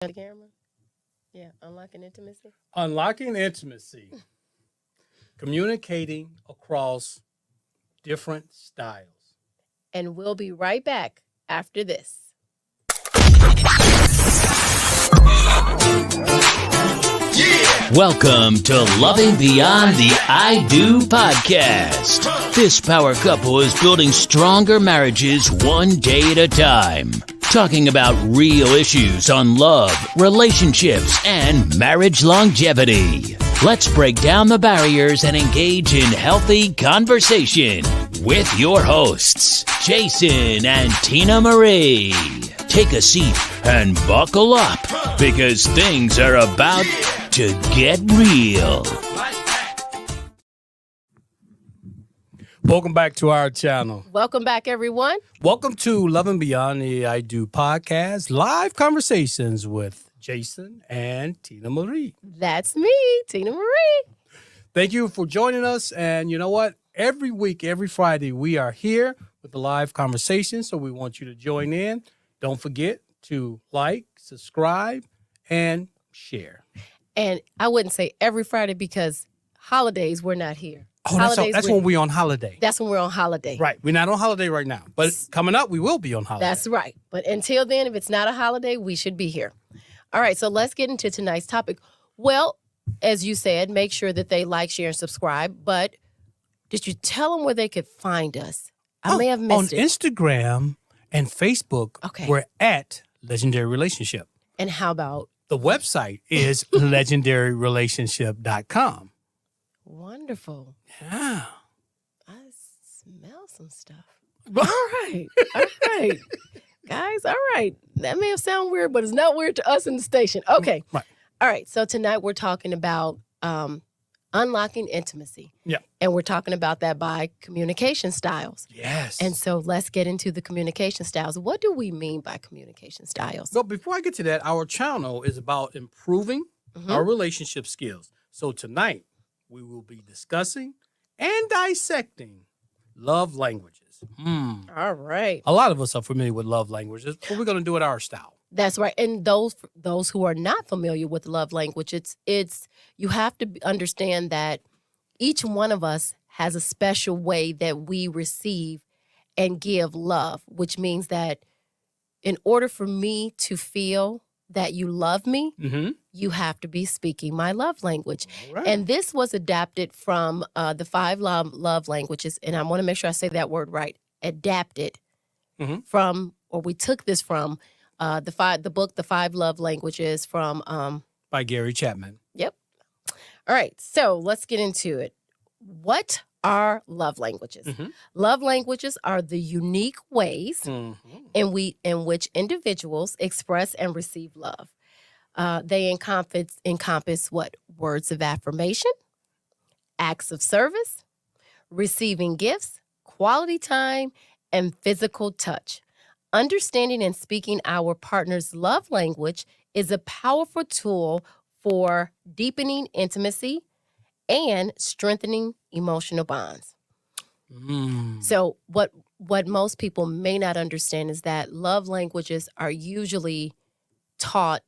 The camera? Yeah, unlocking intimacy. Unlocking intimacy, communicating across different styles. And we'll be right back after this. Welcome to Loving Beyond the I Do podcast. This power couple is building stronger marriages one day at a time. Talking about real issues on love, relationships, and marriage longevity. Let's break down the barriers and engage in healthy conversation with your hosts, Jason and Tina Marie. Take a seat and buckle up because things are about to get real. Welcome back to our channel. Welcome back, everyone. Welcome to Loving Beyond the I Do podcast, live conversations with Jason and Tina Marie. That's me, Tina Marie. Thank you for joining us. And you know what? Every week, every Friday, we are here with the live conversation. So we want you to join in. Don't forget to like, subscribe, and share. And I wouldn't say every Friday because holidays we're not here. Oh, that's when we're on holiday. That's when we're on holiday. Right. We're not on holiday right now. But coming up, we will be on holiday. That's right. But until then, if it's not a holiday, we should be here. All right. So let's get into tonight's topic. Well, as you said, make sure that they like, share, and subscribe. But did you tell them where they could find us? I may have missed it. On Instagram and Facebook, Okay. we're at Legendary Relationship. And how about? The website is legendaryrelationship.com. Wonderful. Yeah. I smell some stuff. All right. All right. Guys, all right. That may have sounded weird, but it's not weird to us in the station. Okay. Right. All right. So tonight we're talking about unlocking intimacy. Yeah. And we're talking about that by communication styles. Yes. And so let's get into the communication styles. What do we mean by communication styles? So before I get to that, our channel is about improving our relationship skills. So tonight, we will be discussing and dissecting love languages. All right. A lot of us are familiar with love languages, but we're going to do it our style. That's right. And those who are not familiar with love language, it's you have to understand that each one of us has a special way that we receive and give love, which means that in order for me to feel that you love me, you have to be speaking my love language. Right. And this was adapted from the 5 love languages. And I want to make sure I say that word right. Adapted from, or we took this from the book, The 5 Love Languages from By Gary Chapman. Yep. All right. So let's get into it. What are love languages? Love languages are the unique ways in which individuals express and receive love. They encompass what? Words of affirmation, acts of service, receiving gifts, quality time, and physical touch. Understanding and speaking our partner's love language is a powerful tool for deepening intimacy and strengthening emotional bonds. So what most people may not understand is that love languages are usually taught,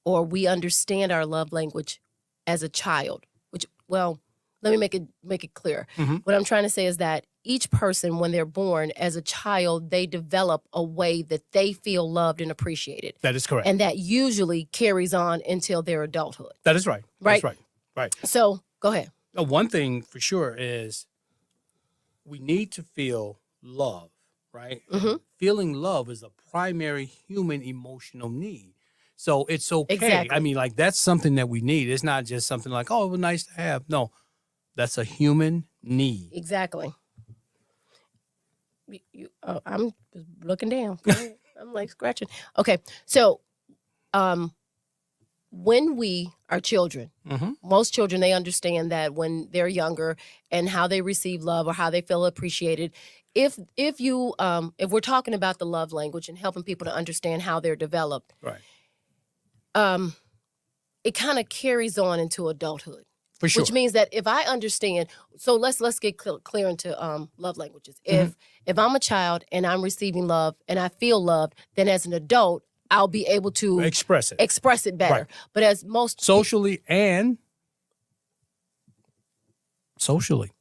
or we understand our love language as a child, which, well, let me make it clear. What I'm trying to say is that each person, when they're born as a child, they develop a way that they feel loved and appreciated. That is correct. And that usually carries on until their adulthood. That is right. Right? That's right. So go ahead. One thing for sure is we need to feel love, right? Feeling love is a primary human emotional need. So it's okay. Exactly. I mean, like, that's something that we need. It's not just something like, oh, it was nice to have. No, that's a human need. Exactly. I'm just looking down. I'm like scratching. Okay. So when we are children, most children, they understand that when they're younger and how they receive love or how they feel appreciated. If we're talking about the love language and helping people to understand how they're developed, Right. It kind of carries on into adulthood. For sure. Which means that if I understand, so let's get clear into love languages. If I'm a child and I'm receiving love and I feel loved, then as an adult, I'll be able to express it better. Right. But as most socially and socially.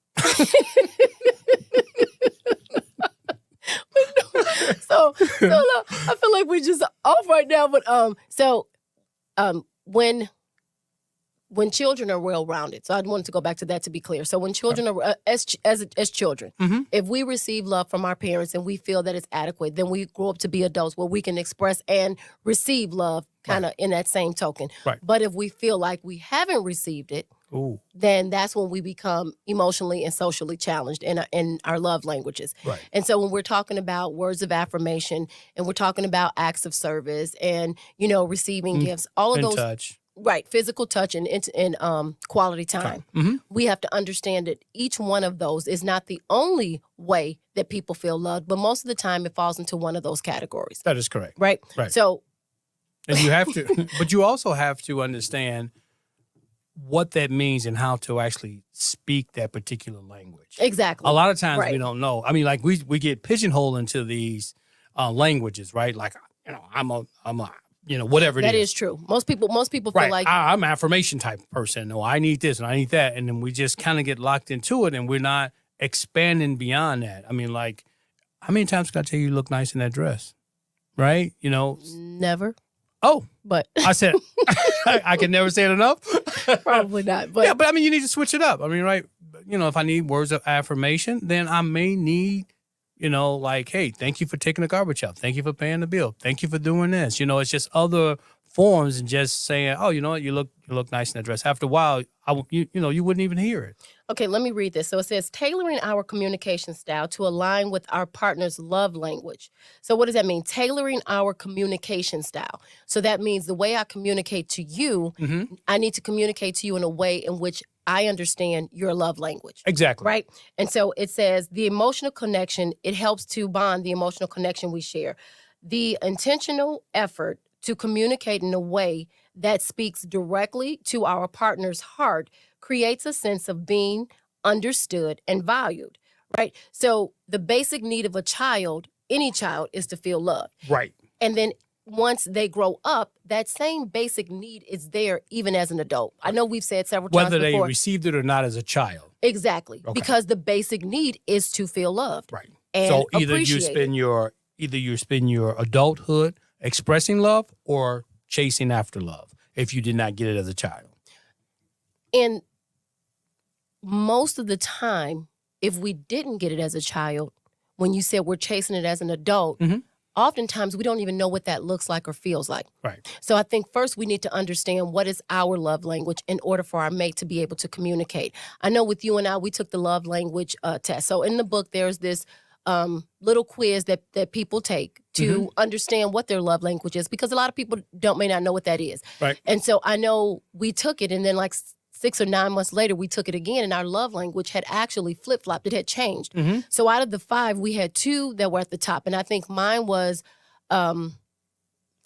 so look, I feel like we're just off right now. But when children are well-rounded, so I wanted to go back to that to be clear. So when children are as children, if we receive love from our parents and we feel that it's adequate, then we grow up to be adults where we can express and receive love kind of in that same token. Right. But if we feel like we haven't received it, then that's when we become emotionally and socially challenged in our love languages. Right. And so when we're talking about words of affirmation and we're talking about acts of service and, receiving gifts, all of those. Touch. Right, physical touch and quality time. We have to understand that each one of those is not the only way that people feel loved, but most of the time it falls into one of those categories. That is correct. Right? Right. So, and you have to, but you also have to understand what that means and how to actually speak that particular language. Exactly. A lot of times we don't know. I mean, like we get pigeonholed into these languages, right? Like, I'm a whatever it is. That is true. Most people feel right. like I'm an affirmation type of person. No, I need this and I need that. And then we just kind of get locked into it and we're not expanding beyond that. I mean, like, how many times can I tell you look nice in that dress? Right? never. Oh, But I said, I can never say it enough. probably not. But Yeah, but I mean, you need to switch it up. I mean, right? If I need words of affirmation, then I may need, like, hey, thank you for taking the garbage out. Thank you for paying the bill. Thank you for doing this. It's just other forms and just saying, oh, you know what, you look nice in that dress. After a while, you wouldn't even hear it. Okay, let me read this. So it says, tailoring our communication style to align with our partner's love language. So what does that mean? Tailoring our communication style. So that means the way I communicate to you, I need to communicate to you in a way in which I understand your love language. Exactly. Right? And so it says the emotional connection, it helps to bond the emotional connection we share. The intentional effort to communicate in a way that speaks directly to our partner's heart creates a sense of being understood and valued, right? So the basic need of a child, any child, is to feel loved. Right. And then once they grow up, that same basic need is there even as an adult. I know we've said several times Whether before. they received it or not as a child. Exactly. Okay. Because the basic need is to feel loved. Right. And So either you appreciated. spend your adulthood expressing love or chasing after love if you did not get it as a child. And most of the time, if we didn't get it as a child, when you said we're chasing it as an adult, oftentimes we don't even know what that looks like or feels like. Right. So I think first we need to understand what is our love language in order for our mate to be able to communicate. I know with you and I, we took the love language test. So in the book, there's this little quiz that people take to understand what their love language is, because a lot of people may not know what that is. Right. And so I know we took it, and then like 6 or 9 months later, we took it again, and our love language had actually flip-flopped. It had changed. So out of the 5, we had 2 that were at the top, and I think mine was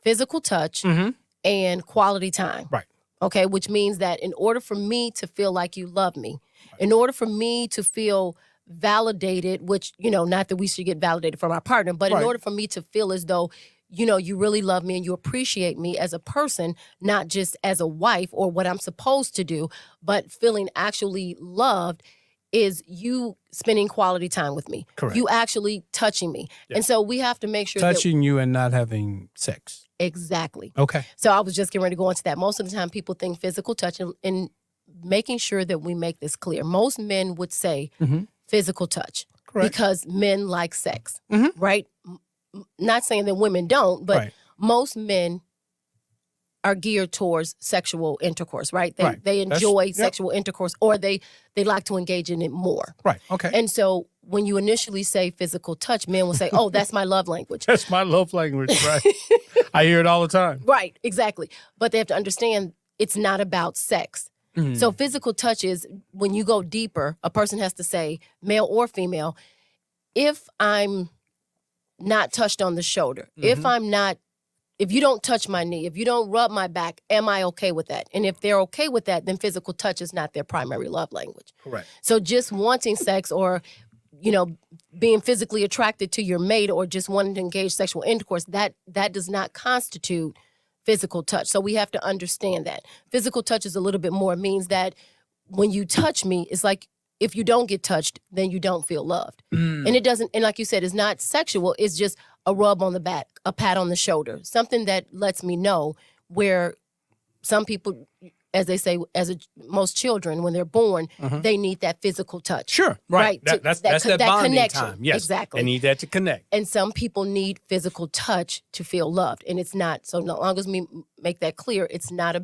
physical touch and quality time. Right. Okay, which means that in order for me to feel like you love me, in order for me to feel validated, which, not that we should get validated from our partner, but in order for me to feel as though, you really love me and you appreciate me as a person, not just as a wife or what I'm supposed to do, but feeling actually loved is you spending quality time with me. Correct. You actually touching me. Yeah. And so we have to make sure Touching you and not having sex. Exactly. Okay. So I was just getting ready to go into that. Most of the time people think physical touch, and making sure that we make this clear. Most men would say physical touch. Correct. Because men like sex, right? Not saying that women don't, but most men are geared towards sexual intercourse, right? They enjoy sexual intercourse, or they like to engage in it more. Right. Okay. And so when you initially say physical touch, men will say, oh, that's my love language. That's my love language, right? I hear it all the time. Right, exactly. But they have to understand it's not about sex. So physical touch is when you go deeper, a person has to say, male or female, if I'm not touched on the shoulder, if you don't touch my knee, if you don't rub my back, am I okay with that? And if they're okay with that, then physical touch is not their primary love language. Correct. So just wanting sex or being physically attracted to your mate or just wanting to engage sexual intercourse, that does not constitute physical touch. So we have to understand that. Physical touch is a little bit more. It means that when you touch me, it's like if you don't get touched, then you don't feel loved. And it doesn't, and like you said, it's not sexual. It's just a rub on the back, a pat on the shoulder, something that lets me know where some people, as they say, most children, when they're born, they need that physical touch. Sure, right. That's that bonding connection. time. Yes, exactly. They need that to connect. And some people need physical touch to feel loved. And it's not, so as long as we make that clear, it's not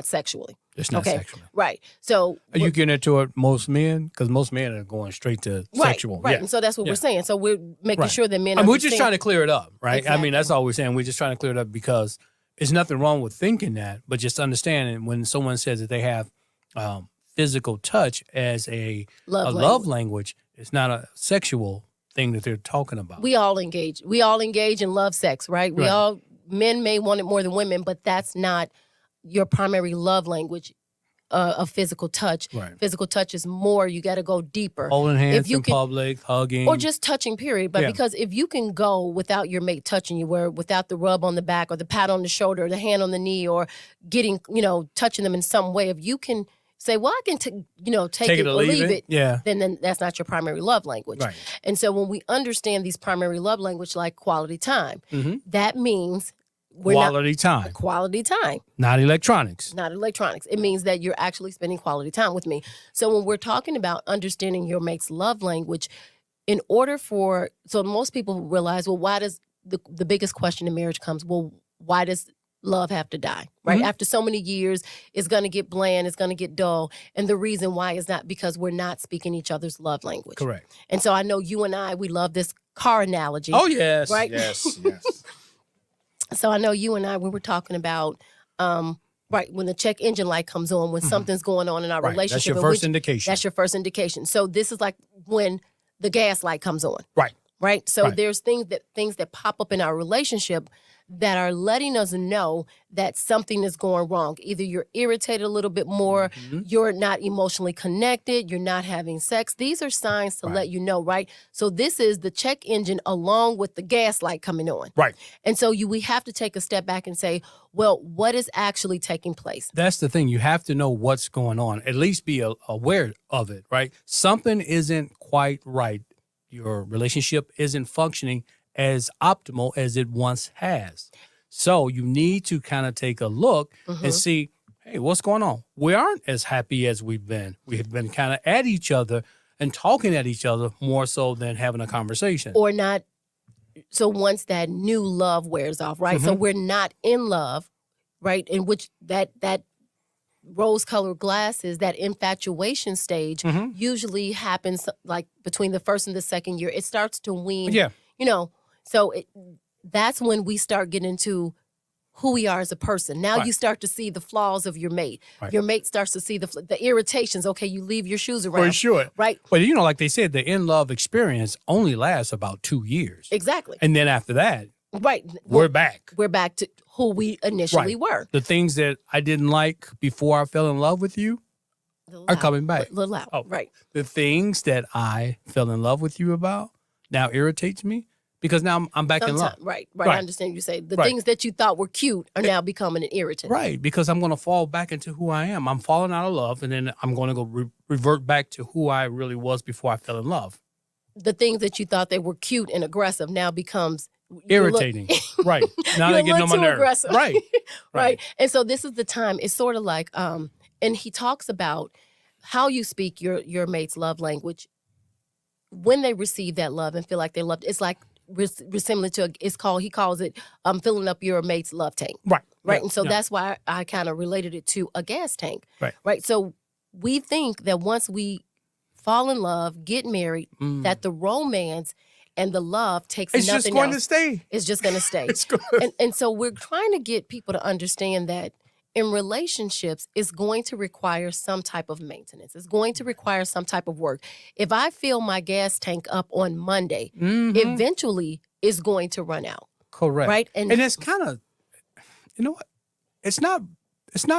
sexually. It's not sexual. Right. So are you getting into it most men? Because most men are going straight to sexual. Right. Yeah. And so that's what we're saying. So we're making sure that men we're just trying to clear it up, right? Exactly. I mean, that's all we're saying. We're just trying to clear it up because there's nothing wrong with thinking that, but just understanding when someone says that they have physical touch as a love language, it's not a sexual thing that they're talking about. We all engage. We all engage in love sex, right? Men may want it more than women, but that's not your primary love language of physical touch. Right. Physical touch is more, you got to go deeper. Holding hands in public, hugging. Or just touching, period. But because if you can go without your mate touching you, without the rub on the back or the pat on the shoulder or the hand on the knee or getting, touching them in some way, if you can say, well, I can take it or leave it, then that's not your primary love language. Right. And so when we understand these primary love language like quality time, that means quality time. Not electronics. Not electronics. It means that you're actually spending quality time with me. So when we're talking about understanding your mate's love language, so most people realize, well, why does the biggest question in marriage comes, well, why does love have to die, right? After so many years, it's going to get bland, it's going to get dull. And the reason why is not because we're not speaking each other's love language. Correct. And so I know you and I, we love this car analogy. Oh, yes. Right? Yes. So I know you and I, we were talking about, when the check engine light comes on, when something's going on in our relationship. That's your first indication. That's your first indication. So this is like when the gas light comes on. Right. Right? So there's things that pop up in our relationship that are letting us know that something is going wrong. Either you're irritated a little bit more, you're not emotionally connected, you're not having sex. These are signs to let you know, right? So this is the check engine along with the gas light coming on. Right. And so we have to take a step back and say, well, what is actually taking place? That's the thing. You have to know what's going on, at least be aware of it, right? Something isn't quite right. Your relationship isn't functioning as optimal as it once has. So you need to kind of take a look and see, hey, what's going on? We aren't as happy as we've been. We have been kind of at each other and talking at each other more so than having a conversation. Or not. So once that new love wears off, right? So we're not in love, right? In which that rose-colored glasses, that infatuation stage usually happens like between the first and the second year. It starts to wean, so that's when we start getting into who we are as a person. Now you start to see the flaws of your mate. Right. Your mate starts to see the irritations. Okay, you leave your shoes around. For sure. Right. But like they said, the in-love experience only lasts about 2 years. Exactly. And then after that, we're back. We're back to who we initially were. The things that I didn't like before I fell in love with you are coming back. A little out. Right. The things that I fell in love with you about now irritates me. Because now I'm back in love. Right. I understand you say. The things that you thought were cute are now becoming an irritant. Right, because I'm going to fall back into who I am. I'm falling out of love, and then I'm going to go revert back to who I really was before I fell in love. The things that you thought they were cute and aggressive now becomes irritating. Right. Now they're getting on my nerves. Aggressive. Right. And so this is the time. It's sort of like, and he talks about how you speak your mate's love language when they receive that love and feel like they're loved. It's like, similar to he calls it filling up your mate's love tank. Right. Yeah, and so that's why I kind of related it to a gas tank. Right. So we think that once we fall in love, get married, that the romance and the love takes nothing else. It's just going to stay. It's just going to stay. And so we're trying to get people to understand that in relationships, it's going to require some type of maintenance. It's going to require some type of work. If I fill my gas tank up on Monday, eventually it's going to run out. Correct. Right? And it's kind of, you know what? It's not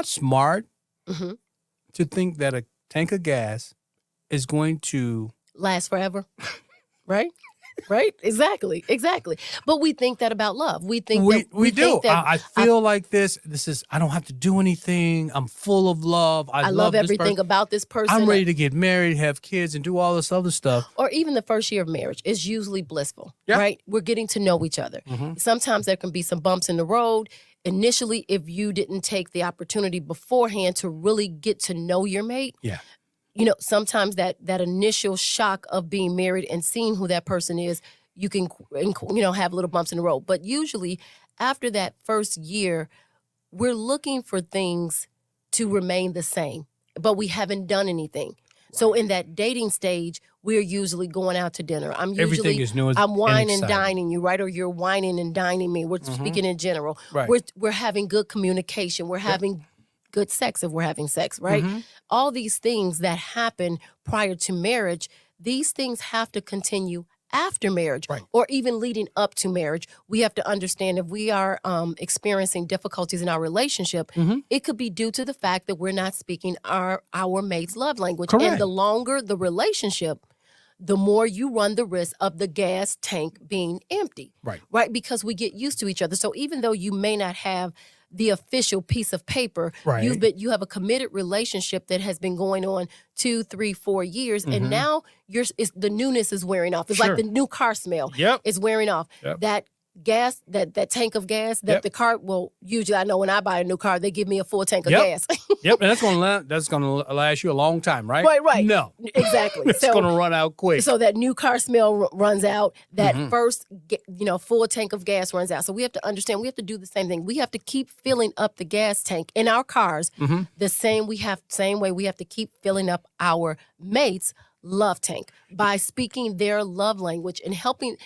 smart to think that a tank of gas is going to last forever, right? Right? Exactly. But we think that about love. We think we do. think that I feel like this is, I don't have to do anything. I'm full of love. I love this everything person. about this person. I'm ready to get married, have kids, and do all this other stuff. Or even the first year of marriage is usually blissful, Yeah. right? We're getting to know each other. Sometimes there can be some bumps in the road. Initially, if you didn't take the opportunity beforehand to really get to know your mate, Yeah. Sometimes that initial shock of being married and seeing who that person is, you can, have little bumps in the road. But usually after that first year, we're looking for things to remain the same, but we haven't done anything. So in that dating stage, we're usually going out to dinner. Everything is new. I'm wine and exciting. dining you, right? Or you're wining and dining me. We're speaking in general. Right. We're having good communication. We're having good sex if we're having sex, right? All these things that happen prior to marriage, these things have to continue after marriage, Right. or even leading up to marriage. We have to understand if we are experiencing difficulties in our relationship, it could be due to the fact that we're not speaking our mate's love language. Correct. And the longer the relationship, the more you run the risk of the gas tank being empty. Right? Because we get used to each other. So even though you may not have the official piece of paper, Right. you have a committed relationship that has been going on 2, 3, 4 years, and now the newness is wearing off. It's Sure. like the new car smell. Yep. It's wearing off. Yep. That gas, that tank of gas that Yep. the car, well, usually I know when I buy a new car, they give me a full tank of Yep. gas. Yep, and that's gonna last you a long time, right? Right. No, Exactly. it's gonna run out quick. So that new car smell runs out. That first, full tank of gas runs out. So we have to understand. We have to do the same thing. We have to keep filling up the gas tank in our cars the same way we have to keep filling up our mates' love tank by speaking their love language and helping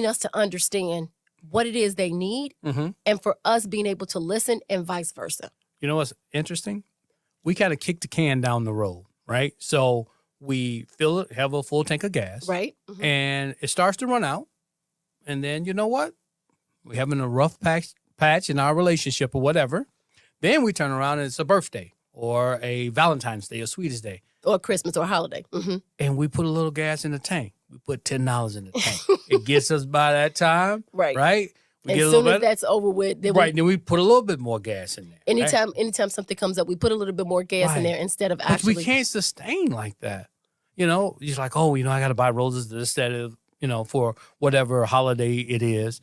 us to understand what it is they need, and for us being able to listen and vice versa. You know what's interesting? We kind of kick the can down the road, right? So we fill it, have a full tank of gas, Right? and it starts to run out. And then you know what? We're having a rough patch in our relationship or whatever. Then we turn around and it's a birthday or a Valentine's Day or Sweetest Day. Or Christmas or holiday. And we put a little gas in the tank. We put $10 in the tank. It gets us by that time, Right. right? We As get a soon little as bit, that's over with, then right? Then we put a little bit more gas in there. right? anytime something comes up, we put a little bit more gas in Right. there instead of But actually. we can't sustain like that. You're like, I got to buy roses instead of, for whatever holiday it is.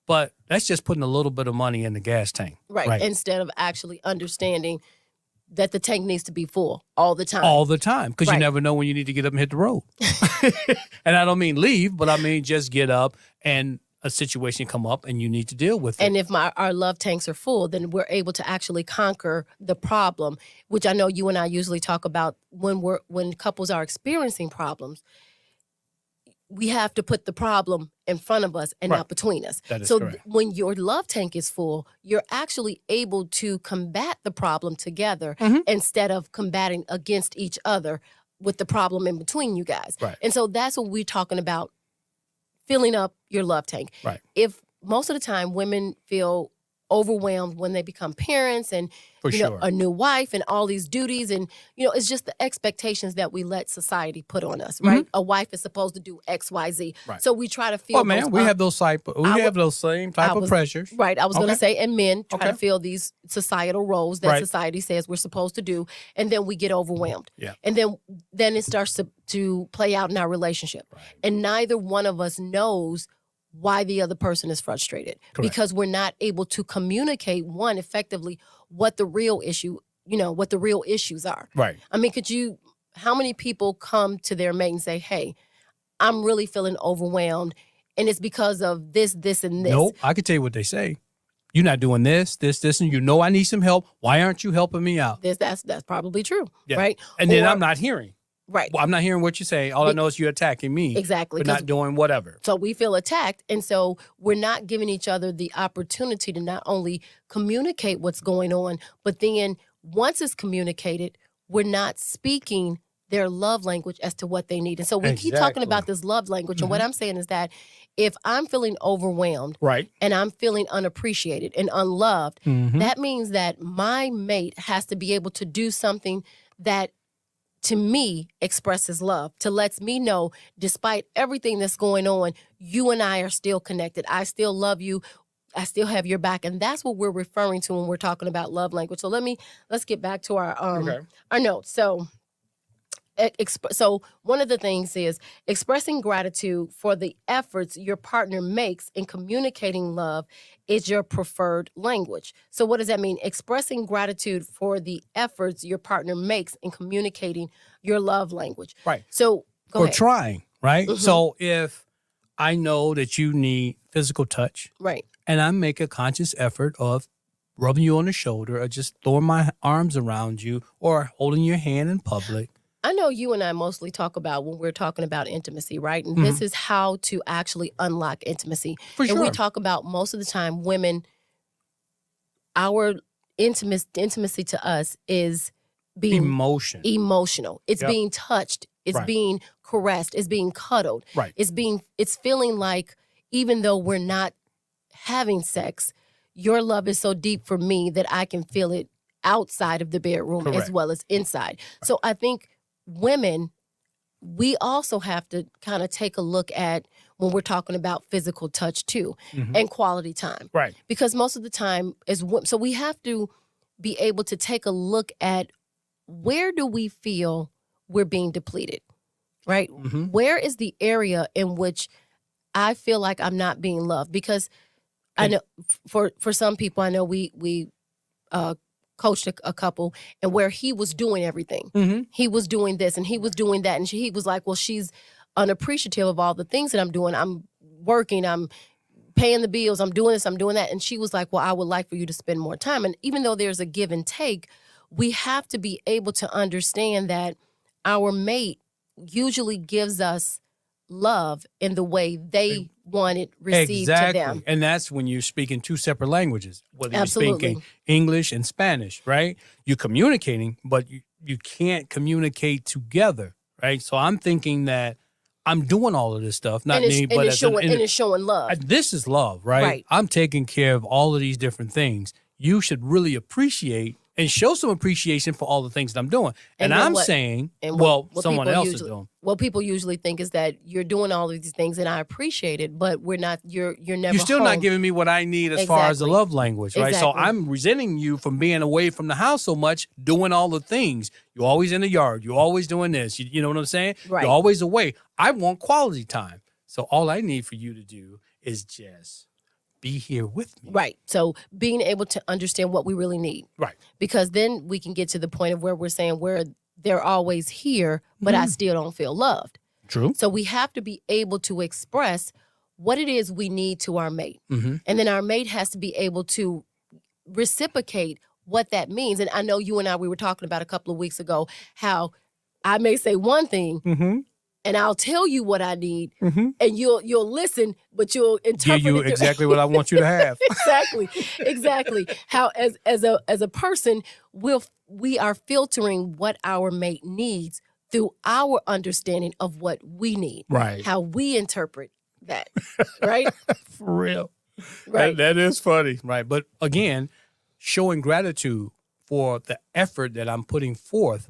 But that's just putting a little bit of money in the gas tank. Right. Instead of actually understanding that the tank needs to be full all the time. All the time. Because you Right. never know when you need to get up and hit the road. And I don't mean leave, but I mean just get up and a situation come up and you need to deal with it. And if our love tanks are full, then we're able to actually conquer the problem, which I know you and I usually talk about when couples are experiencing problems. We have to put the problem in front of us and Right. not between us. That is So correct. when your love tank is full, you're actually able to combat the problem together instead of combating against each other with the problem in between you guys. Right. And so that's what we're talking about, filling up your love tank. Right. If most of the time women feel overwhelmed when they become parents and For you know, sure. a new wife and all these duties, and it's just the expectations that we let society put on us, right? A wife is supposed to do X, Y, Z. Right. So we try to feel. Well, man, those we up- have those same type of pressures. Right. I was going to Okay. say, and men try to Okay. fill these societal roles that Right. society says we're supposed to do, and then we get overwhelmed. Yeah. And then it starts to play out in our relationship, and neither one of us knows why the other person is frustrated Correct. because we're not able to communicate effectively what the real issue, what the real issues are. Right. I mean, how many people come to their mate and say, "Hey, I'm really feeling overwhelmed, and it's because of this, this, and this." Nope. I can tell you what they say. You're not doing this, and I need some help. Why aren't you helping me out? That's probably true, Yeah. right? And then Or- I'm not hearing. right. Well, I'm not hearing what you say. All I know is you're attacking me. Exactly, For 'cause- not doing whatever. So we feel attacked, and so we're not giving each other the opportunity to not only communicate what's going on, but then once it's communicated, we're not speaking their love language as to what they need. And so we keep talking about Exactly. this love language, and what I'm saying is that if I'm feeling overwhelmed Right. and I'm feeling unappreciated and unloved, Mhm. that means that my mate has to be able to do something that to me, expresses love, to lets me know, despite everything that's going on, you and I are still connected. I still love you. I still have your back. And that's what we're referring to when we're talking about love language. So let's get back to our notes. So one of the things is expressing gratitude for the efforts your partner makes in communicating love is your preferred language. So what does that mean? Expressing gratitude for the efforts your partner makes in communicating your love language. Right. So go ahead. Trying, right? So if I know that you need physical touch, Right. and I make a conscious effort of rubbing you on the shoulder or just throwing my arms around you or holding your hand in public. I know you and I mostly talk about when we're talking about intimacy, right? And this is how to actually unlock intimacy. For and sure. we talk about most of the time women, our intimacy to us is being emotional. It's being touched. It's being caressed. It's being cuddled. Right. It's feeling like even though we're not having sex, your love is so deep for me that I can feel it outside of the bedroom as well as inside. So I think women, we also have to kind of take a look at when we're talking about physical touch too and quality time. Right. Because most of the time, so we have to be able to take a look at where do we feel we're being depleted, right? Where is the area in which I feel like I'm not being loved? Because I know for some people, I know we coached a couple and where he was doing everything. He was doing this and he was doing that. And he was like, well, she's unappreciative of all the things that I'm doing. I'm working, I'm paying the bills, I'm doing this, I'm doing that. And she was like, well, I would like for you to spend more time. And even though there's a give and take, we have to be able to understand that our mate usually gives us love in the way they want it received to them. And that's when you're speaking two separate languages, whether you're speaking English and Spanish, right? You're communicating, but you can't communicate together, right? So I'm thinking that I'm doing all of this stuff, not me, but it's showing love. This is love, right? I'm taking care of all of these different things. You should really appreciate and show some appreciation for all the things that I'm doing. And I'm saying, what someone else is doing. What people usually think is that you're doing all of these things and I appreciate it, but we're not, you're never You're still home. not giving me what I need as far as the love language, right? So I'm resenting you from being away from the house so much, doing all the things. You're always in the yard. You're always doing this. You know what I'm saying? Right. You're always away. I want quality time. So all I need for you to do is just be here with me. Right. So being able to understand what we really need. Right. Because then we can get to the point of where we're saying where they're always here, but I still don't feel loved. True. So we have to be able to express what it is we need to our mate. And then our mate has to be able to reciprocate what that means. And I know you and I, we were talking about a couple of weeks ago, how I may say one thing and I'll tell you what I need, and you'll listen, but you'll interpret Give you exactly what I want you to have. Exactly. How as a person, we are filtering what our mate needs through our understanding of what we need. Right. How we interpret that. Right. For real. Right. That is funny. Right. But again, showing gratitude for the effort that I'm putting forth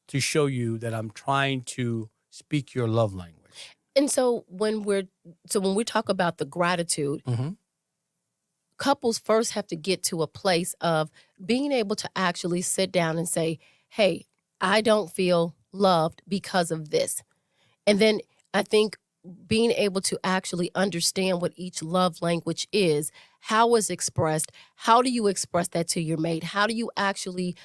to show you that I'm trying to speak your love language. And so when we talk about the gratitude, couples first have to get to a place of being able to actually sit down and say, hey, I don't feel loved because of this. And then I think being able to actually understand what each love language is, how it's expressed, how do you express that to your mate? How do you actually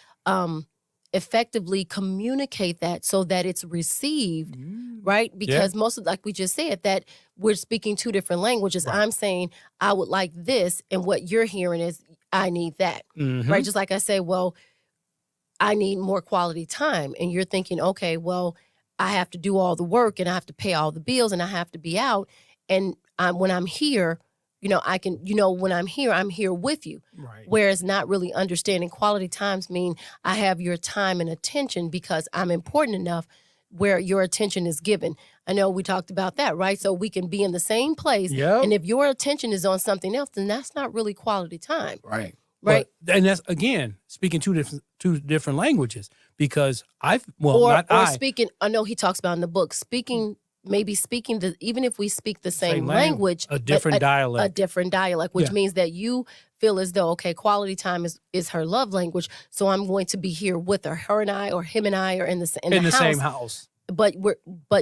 effectively communicate that so that it's received, right? Because most of, like we just said, that we're speaking two different languages. Right. I'm saying I would like this, and what you're hearing is I need that, right? Just like I say, well, I need more quality time, and you're thinking, okay, well, I have to do all the work, and I have to pay all the bills, and I have to be out, and when I'm here, I can, when I'm here with you. Right. Whereas not really understanding quality times mean I have your time and attention because I'm important enough where your attention is given. I know we talked about that, right? So we can be in the same place. Yep. And if your attention is on something else, then that's not really quality time. Right. Right. And that's, again, speaking two different languages, because or speaking, I know he talks about in the book, maybe speaking even if we speak the same language, a different dialect. A different dialect, which means that you feel as though, okay, quality time is her love language, so I'm going to be here with her and I, or him and I are in the same house. But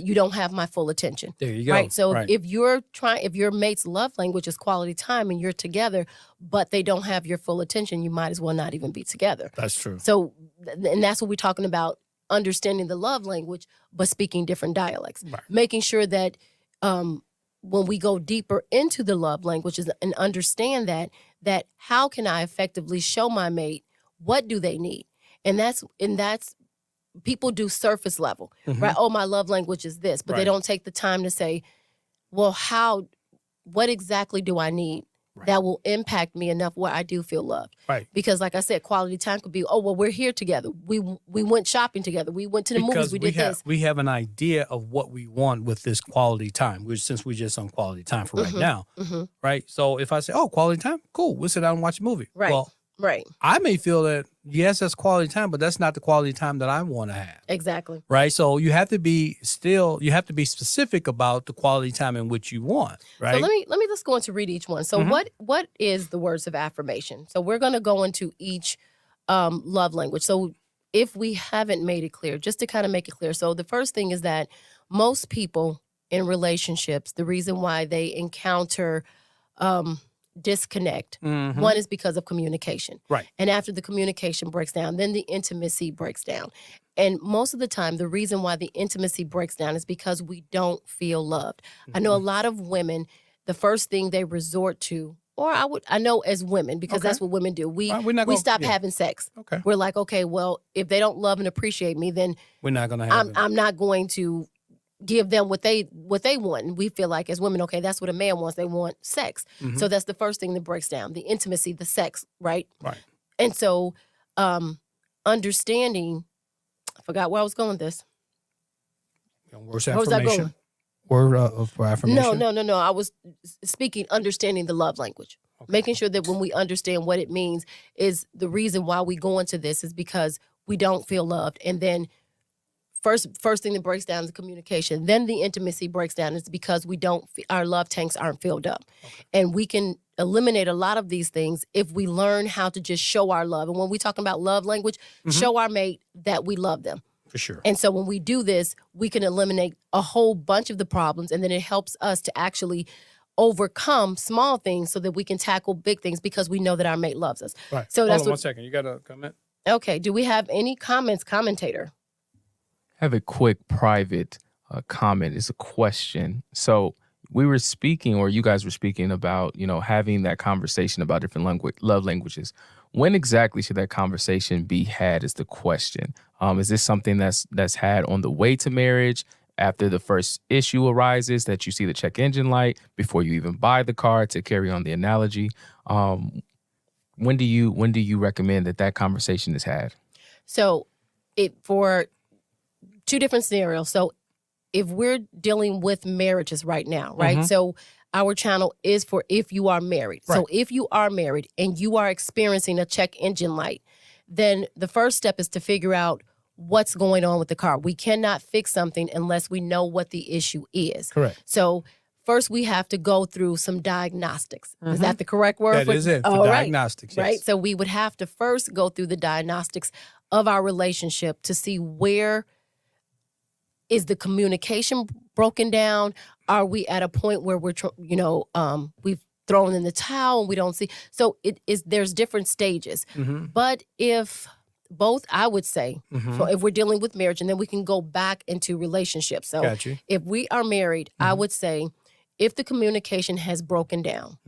you don't have my full attention. There you go. Right. So if your mate's love language is quality time and you're together, but they don't have your full attention, you might as well not even be together. That's true. So, and that's what we're talking about, understanding the love language, but speaking different dialects. Right. Making sure that when we go deeper into the love languages and understand that how can I effectively show my mate what do they need? And that's people do surface level, right? Oh, my love language is this, but they don't take the time to say, well, what exactly do I need that will impact me enough where I do feel loved? Right. Because like I said, quality time could be, oh, well, we're here together. We went shopping together. We went to the movies. We did this. We have an idea of what we want with this quality time, since we're just on quality time for right now, right? So if I say, oh, quality time, cool, we'll sit down and watch a movie. Right. Well, right. I may feel that, yes, that's quality time, but that's not the quality time that I want to have. Exactly. Right. So you have to be specific about the quality time in which you want. Right. So let me just go into read each one. So what is the words of affirmation? So we're going to go into each love language. So if we haven't made it clear, just to kind of make it clear. So the first thing is that most people in relationships, the reason why they encounter disconnect. One is because of communication. Right. And after the communication breaks down, then the intimacy breaks down. And most of the time, the reason why the intimacy breaks down is because we don't feel loved. I know a lot of women, the first thing they resort to, or I know as women, because that's what women do. We stop having sex. Okay. We're like, okay, well, if they don't love and appreciate me, then we're not going to have I'm not going to give them what they want. And we feel like as women, okay, that's what a man wants. They want sex. So that's the first thing that breaks down, the intimacy, the sex, right? Right. And so understanding, I forgot where I was going with this. Words Where was I going? Word of affirmation? No. I was speaking, understanding the love language. Okay. Making sure that when we understand what it means is the reason why we go into this is because we don't feel loved. And then First thing that breaks down is the communication. Then the intimacy breaks down. It's because our love tanks aren't filled up. Okay. And we can eliminate a lot of these things if we learn how to just show our love. And when we talk about love language, show our mate that we love them. For sure. And so when we do this, we can eliminate a whole bunch of the problems. And then it helps us to actually overcome small things so that we can tackle big things because we know that our mate loves us. Right. So Hold on 1 second. You got a comment? Okay. Do we have any comments, commentator? I have a quick private comment. It's a question. So we were speaking, or you guys were speaking about, having that conversation about different love languages. When exactly should that conversation be had is the question. Is this something that's had on the way to marriage, after the first issue arises, that you see the check engine light, before you even buy the car, to carry on the analogy? When do you recommend that conversation is had? So for two different scenarios. So if we're dealing with marriages right now, right? So our channel is for if you are married. Right. So if you are married and you are experiencing a check engine light, then the first step is to figure out what's going on with the car. We cannot fix something unless we know what the issue is. Correct. So first we have to go through some diagnostics. Is that the correct word? That is it, for diagnostics. Yes. Right. So we would have to first go through the diagnostics of our relationship to see where is the communication broken down? Are we at a point where we've thrown in the towel and we don't see? So there's different stages. But if both, I would say, so if we're dealing with marriage, and then we can go back into relationships. So if we are married, I would say, if the communication has broken down,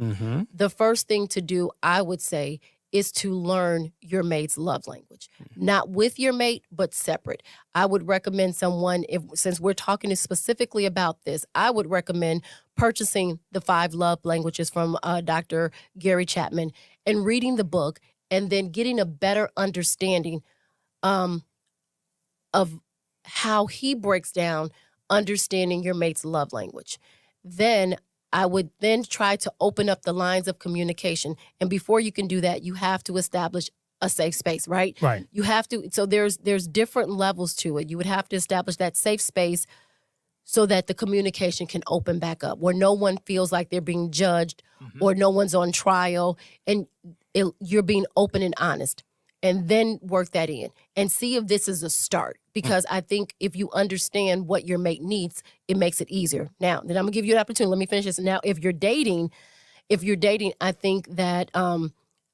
the first thing to do, I would say, is to learn your mate's love language. Not with your mate, but separate. I would recommend someone, since we're talking specifically about this, I would recommend purchasing the 5 Love Languages from Dr. Gary Chapman and reading the book, and then getting a better understanding of how he breaks down understanding your mate's love language. Then I would then try to open up the lines of communication. And before you can do that, you have to establish a safe space, right? Right. You have to. So there's different levels to it. You would have to establish that safe space so that the communication can open back up, where no one feels like they're being judged or no one's on trial, and you're being open and honest. And then work that in and see if this is a start. Because I think if you understand what your mate needs, it makes it easier. Now, then I'm gonna give you an opportunity. Let me finish this. Now, if you're dating, I think that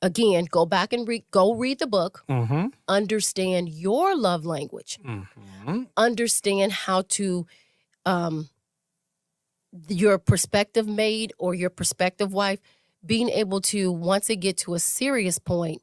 again, go back and read the book. Mm-hmm. Understand your love language. Mm-hmm. Understand how to your prospective mate or your prospective wife being able to, once it get to a serious point,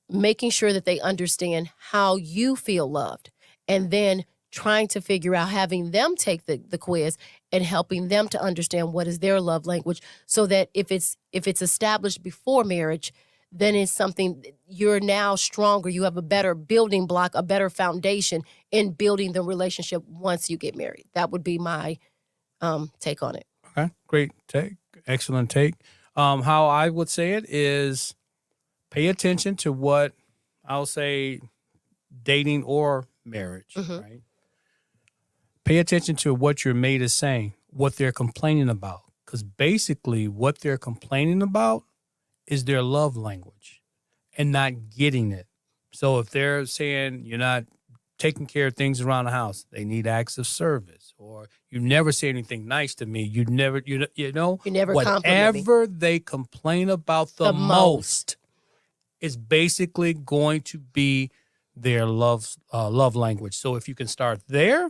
making sure that they understand how you feel loved, and then trying to figure out, having them take the quiz and helping them to understand what is their love language, so that if it's established before marriage, then it's something you're now stronger. You have a better building block, a better foundation in building the relationship once you get married. That would be my take on it. Okay, great take, excellent take. How I would say it is, pay attention to what I'll say, dating or marriage, right? Pay attention to what your mate is saying, what they're complaining about. Because basically what they're complaining about is their love language and not getting it. So if they're saying you're not taking care of things around the house, they need acts of service, or you never say anything nice to me, you never compliment me. whatever they complain about the most is basically going to be their love language. So if you can start there,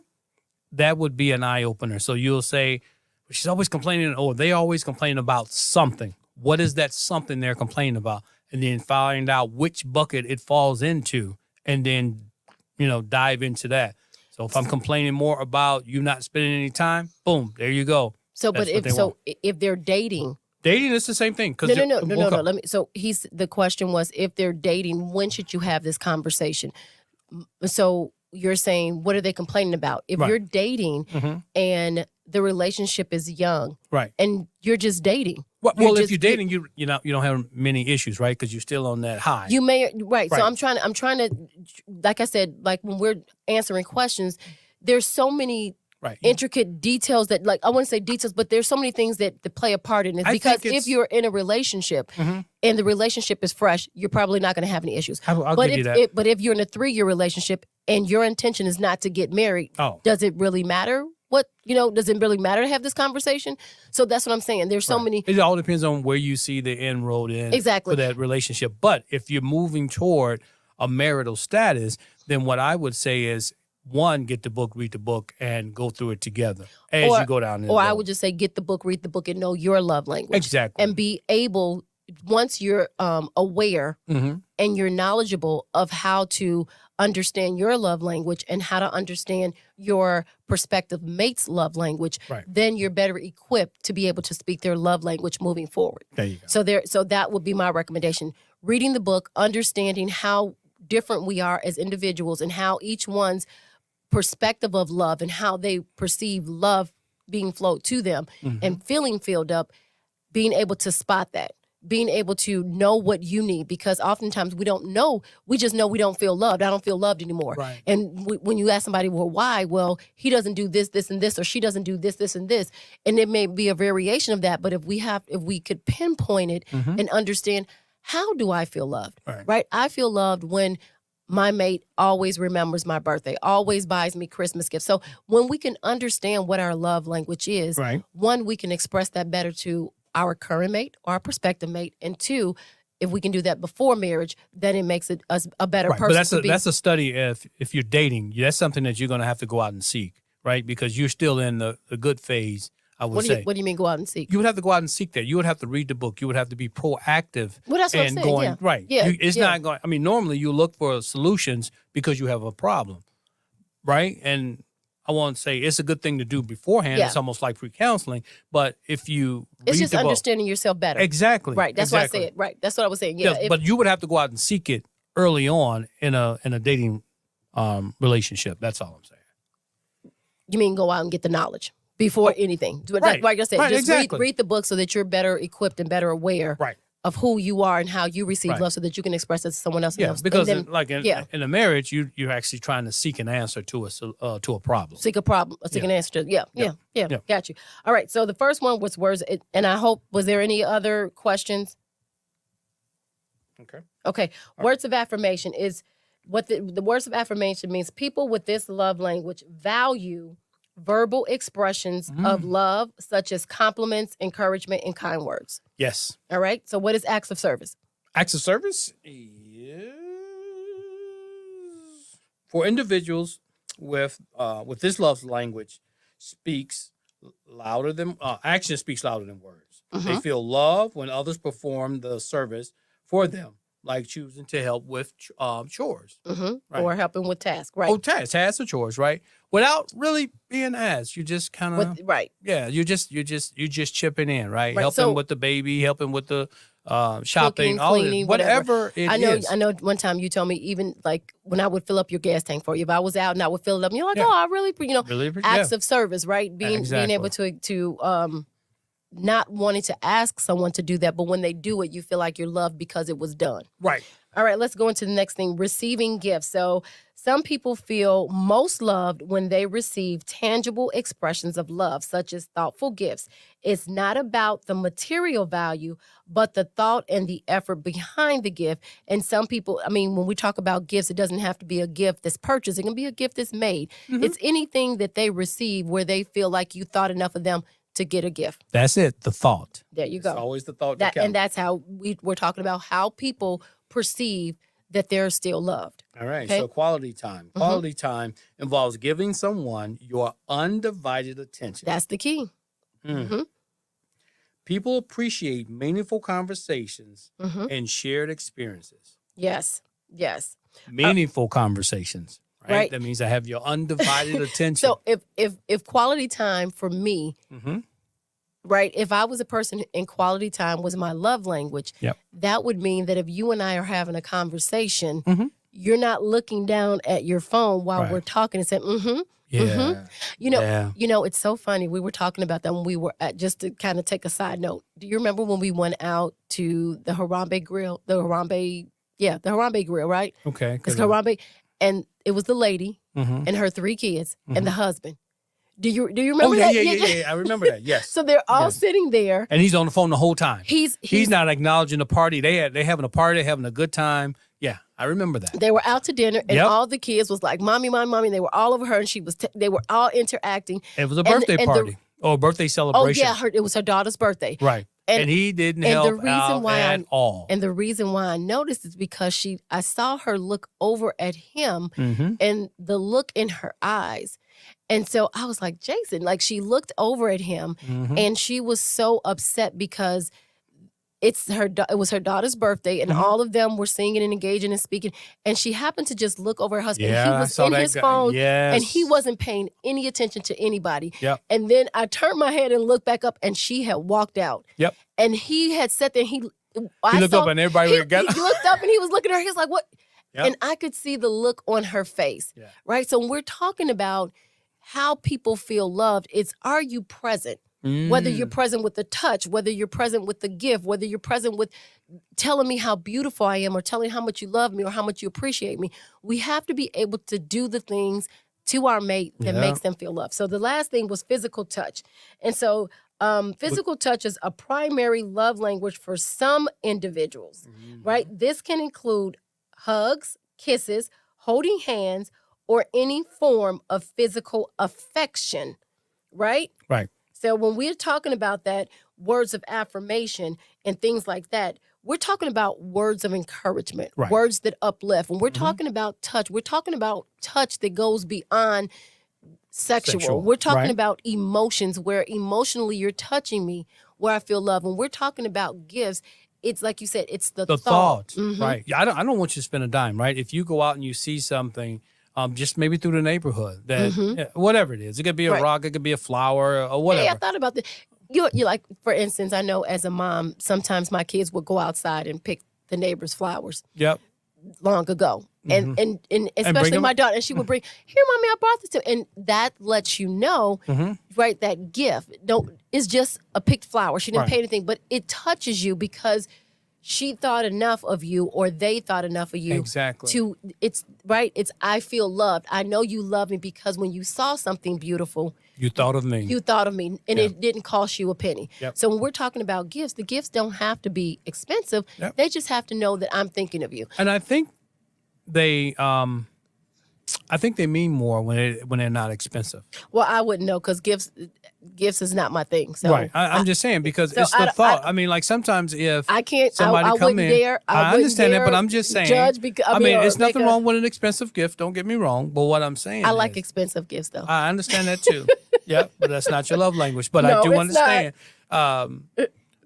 that would be an eye opener. So you'll say, she's always complaining, or they always complain about something. What is that something they're complaining about? And then find out which bucket it falls into, and then, dive into that. So if I'm complaining more about you not spending any time, boom, there you go. So, but if they're dating, it's the same thing. No. Let me. So the question was, if they're dating, when should you have this conversation? So you're saying, what are they complaining about? If you're dating and the relationship is young, right, and you're just dating. Well, if you're dating, you don't have many issues, right? Because you're still on that high. You may right. So I'm trying to, like I said, like when we're answering questions, there's so many intricate details that, like, I wouldn't say details, but there's so many things that play a part in it. Because if you're in a relationship and the relationship is fresh, you're probably not going to have any issues. I'll give you that. But if you're in a 3-year relationship and your intention is not to get married, does it really matter? Does it really matter to have this conversation? So that's what I'm saying. There's so many. It all depends on where you see the end road in for that relationship. But if you're moving toward a marital status, then what I would say is, one, get the book, read the book, and go through it together as you go down. I would just say, get the book, read the book, and know your love language. Exactly. And be able, once you're aware and you're knowledgeable of how to understand your love language and how to understand your prospective mate's love language, then you're better equipped to be able to speak their love language moving forward. There you go. So that would be my recommendation. Reading the book, understanding how different we are as individuals and how each one's perspective of love and how they perceive love being flowed to them and feeling filled up, being able to spot that. Being able to know what you need, because oftentimes we don't know. We just know we don't feel loved. I don't feel loved anymore. Right. And when you ask somebody, well, why? Well, he doesn't do this, this, and this, or she doesn't do this, this, and this. And it may be a variation of that. But if we could pinpoint it and understand, how do I feel loved? Right? I feel loved when my mate always remembers my birthday, always buys me Christmas gifts. So when we can understand what our love language is, one, we can express that better to our current mate or our prospective mate, and two, if we can do that before marriage, then it makes it a better person. But that's a study. If you're dating, that's something that you're going to have to go out and seek, right? Because you're still in the good phase. I would say. What do you mean go out and seek? You would have to go out and seek that. You would have to read the book. You would have to be proactive. Well, that's what I'm saying. Right. Yeah. It's not going. I mean, normally you look for solutions because you have a problem, right? And I won't say it's a good thing to do beforehand. Yeah. It's almost like pre-counseling. But if you it's read just the book, understanding yourself better. Exactly. Right. That's what I said. Right. That's what I was saying. Yeah. But you would have to go out and seek it early on in a dating relationship. That's all I'm saying. You mean go out and get the knowledge before anything. Right. Like I said, Right, just exactly. read the book so that you're better equipped and better aware Right. of who you are and how you receive Right. love, so that you can express it to someone else. Yeah, and because then in a marriage, you're actually trying to seek an answer to a problem. seek a problem, seek Yeah. an answer to. Yeah. Yeah. Got you. All right. So the first one was words, and I hope, was there any other questions? Okay. Okay. Words of affirmation is what the words of affirmation means. People with this love language value verbal expressions of love, such as compliments, encouragement, and kind words. Yes. All right. So what is acts of service? Acts of service is for individuals with this love language speaks louder than action speaks louder than words. They feel love when others perform the service for them, like choosing to help with chores. Right. Or helping with tasks. Right. Oh, tasks or chores, right? Without really being asked, you just kind of Right. yeah, you just chipping in, right? Right, Helping so- with the baby, helping with the shopping, Cooking, all of cleaning, it, whatever it I know. is. I know. One time you told me, even like when I would fill up your gas tank for you, if I was out and I would fill it up, and you're like, Yeah. "Oh, I really, Really, acts of service, right? Being Exactly. able to not wanting to ask someone to do that, but when they do it, you feel like you're loved because it was done. Right. All right, let's go into the next thing, receiving gifts. So some people feel most loved when they receive tangible expressions of love, such as thoughtful gifts. It's not about the material value, but the thought and the effort behind the gift. And some people, I mean, when we talk about gifts, it doesn't have to be a gift that's purchased. It can be a gift that's made. It's anything that they receive where they feel like you thought enough of them to get a gift. That's it. The thought. There you It's go. always the thought That, that and counts. that's how we're talking about how people perceive that they're still loved. All right. Okay. So quality time. Quality time involves giving someone your undivided attention. That's the key. People appreciate meaningful conversations Mm-hmm. and shared experiences. Yes. Yes. Meaningful conversations. Right? Right. That means I have your undivided attention. So if quality time for me, Mhm. right, if I was a person and quality time was my love language, Yep. that would mean that if you and I are having a conversation, Mhm. you're not looking down at your phone while Right. we're talking and saying, Yeah. You know, it's so funny. We were talking about that when we were at, just to kind of take a side note. Do you remember when we went out to the Harambe Grill? The Harambe Grill, right? Okay. Because Harambe, and it was the lady Mhm. and her 3 kids and the husband. Do you Oh, remember yeah, that? yeah. I remember that. Yes. So they're all Yes. sitting there. And he's on the phone the whole time. He's not acknowledging the party. They having a party, having a good time. Yeah, I remember that. They were out to dinner, and Yep. all the kids was like, "Mommy, mommy, mommy." They were all over her, and she was. They were all interacting. It was a And- birthday and the- party or a birthday Oh celebration. yeah, it was her daughter's birthday. Right. And he didn't and the help reason out why at all. And the reason why I noticed is because I saw her look over at him, Mhm. and the look in her eyes, and so I was like, Jason, like she looked over at him, Mhm. and she was so upset because it was her daughter's birthday, and Mhm. all of them were singing and engaging and speaking, and she happened to just look over her husband. Yeah, He I was saw in that his guy. phone, Yes. and he wasn't paying any attention to anybody. Yep. And then I turned my head and looked back up, and she had walked out. Yep. And he had sat there, and He looked up and everybody he, were together. he looked up and he was looking at her. He was like, "What?" Yep. And I could see the look on her face. Yeah. Right. So when we're talking about how people feel loved, it's, are you present? Whether you're present with the touch, whether you're present with the gift, whether you're present with telling me how beautiful I am, or telling how much you love me or how much you appreciate me. We have to be able to do the things to our mate that Yeah. makes them feel loved. So the last thing was physical touch. And so physical touch is a primary love language for some individuals, right? This can include hugs, kisses, holding hands, or any form of physical affection, right? Right. So when we're talking about that, words of affirmation and things like that, we're talking about words of encouragement, Right. words that uplift. When we're talking about touch, we're talking about touch that goes beyond sexual. We're talking right. about emotions where emotionally you're touching me, where I feel love. When we're talking about gifts, it's like you said, it's the thought. Mhm. Right. Yeah, I don't want you to spend a dime, right? If you go out and you see something, just maybe through the neighborhood, that whatever it is, it could be a Right. rock, it could be a flower, or whatever. Hey, I thought about that. You like, for instance, I know as a mom, sometimes my kids would go outside and pick the neighbor's flowers. Yep. long ago. And especially them- my daughter, and she would bring, here, mommy, I brought this to, and that lets you know, right, that gift is just a picked flower. She didn't Right. pay anything, but it touches you because she thought enough of you, or they thought enough of you. Exactly. It's I feel loved. I know you love me because when you saw something beautiful, You thought of me. you thought of me, and Yeah. it didn't cost you a penny. Yep. So when we're talking about gifts, the gifts don't have to be expensive. Yep. They just have to know that I'm thinking of you. And I think they mean more when they're not expensive. Well, I wouldn't know because gifts is not my thing. So Right. I'm just saying because so it's the I- thought. I mean, like sometimes if I can't. somebody I come wouldn't in, dare. I wouldn't understand that, dare but I'm just saying. Judge because I mean, or it's nothing make a- wrong with an expensive gift. Don't get me wrong. But what I'm saying, I like is, expensive gifts though. I understand that too. Yeah, but that's not your love language. But No, I do it's understand.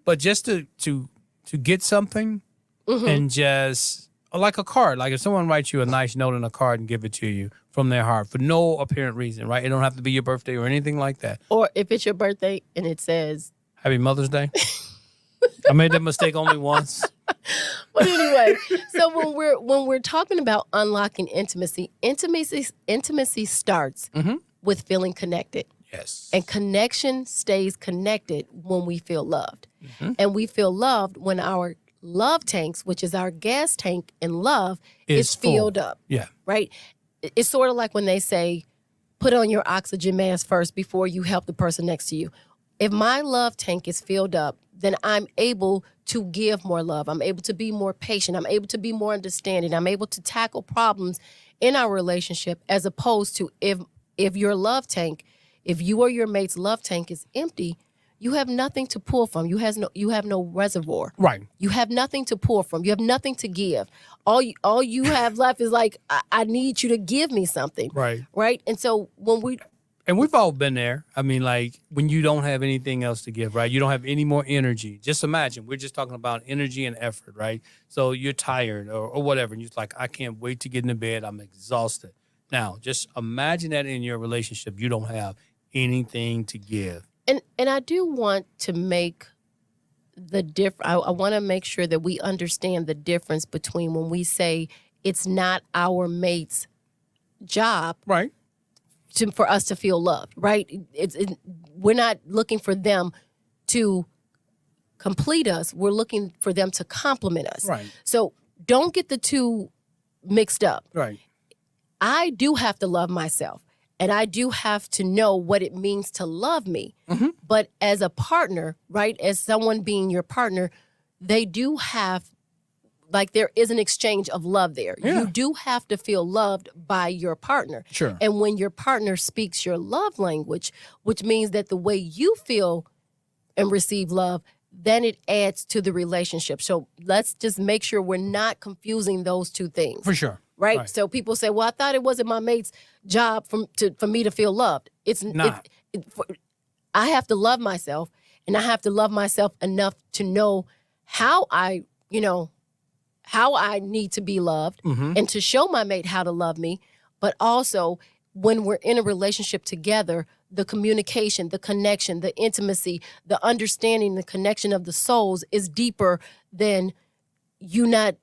But just to get something Mm-hmm. and just like a card, like if someone writes you a nice note on a card and give it to you from their heart for no apparent reason, right? It don't have to be your birthday or anything like that. Or if it's your birthday and it says, Happy Mother's Day. I made that mistake only once. but anyway, so when we're talking about unlocking intimacy starts with feeling connected. Yes. And connection stays connected when we feel loved. And we feel loved when our love tanks, which is our gas tank in love, is full. filled up, Yeah. right? It's sort of like when they say, put on your oxygen mask first before you help the person next to you. If my love tank is filled up, then I'm able to give more love. I'm able to be more patient. I'm able to be more understanding. I'm able to tackle problems in our relationship as opposed to if your love tank, if you or your mate's love tank is empty, you have nothing to pull from. You have no reservoir. Right. You have nothing to pour from. You have nothing to give. All you have left is like, I need you to give me something. Right. Right? And so And we've all been there. I mean, like when you don't have anything else to give, right? You don't have any more energy. Just imagine, we're just talking about energy and effort, right? So you're tired or whatever. And you're just like, I can't wait to get into bed. I'm exhausted. Now, just imagine that in your relationship, you don't have anything to give. And I do want to make the I want to make sure that we understand the difference between when we say it's not our mate's job Right. for us to feel loved, right? We're not looking for them to complete us. We're looking for them to compliment us. Right. So don't get the two mixed up. Right. I do have to love myself. And I do have to know what it means to love me. But as a partner, right, as someone being your partner, they do have, like there is an exchange of love there. Yeah. You do have to feel loved by your partner. Sure. And when your partner speaks your love language, which means that the way you feel and receive love, then it adds to the relationship. So let's just make sure we're not confusing those two things. For sure. Right? Right. So people say, well, I thought it wasn't my mate's job for me to feel loved. It's Not. I have to love myself, and I have to love myself enough to know how I need to be loved and to show my mate how to love me. But also when we're in a relationship together, the communication, the connection, the intimacy, the understanding, the connection of the souls is deeper than you not,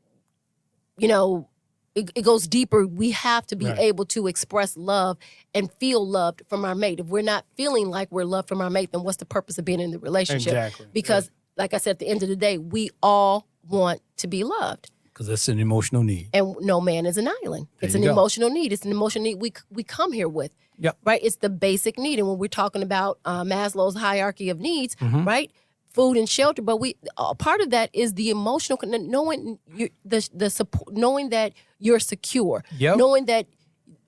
it goes deeper. We have to be Right. able to express love and feel loved from our mate. If we're not feeling like we're loved from our mate, then what's the purpose of being in the relationship? Exactly. Because, like I said, at the end of the day, we all want to be loved. Because that's an emotional need. And no man is an island. There It's you an go. emotional need. It's an emotional need we come here with. Yep. Right? It's the basic need. And when we're talking about Maslow's hierarchy of needs, Mm-hmm. right? Food and shelter, but part of that is the emotional, knowing the support, knowing that you're secure, Yep. knowing that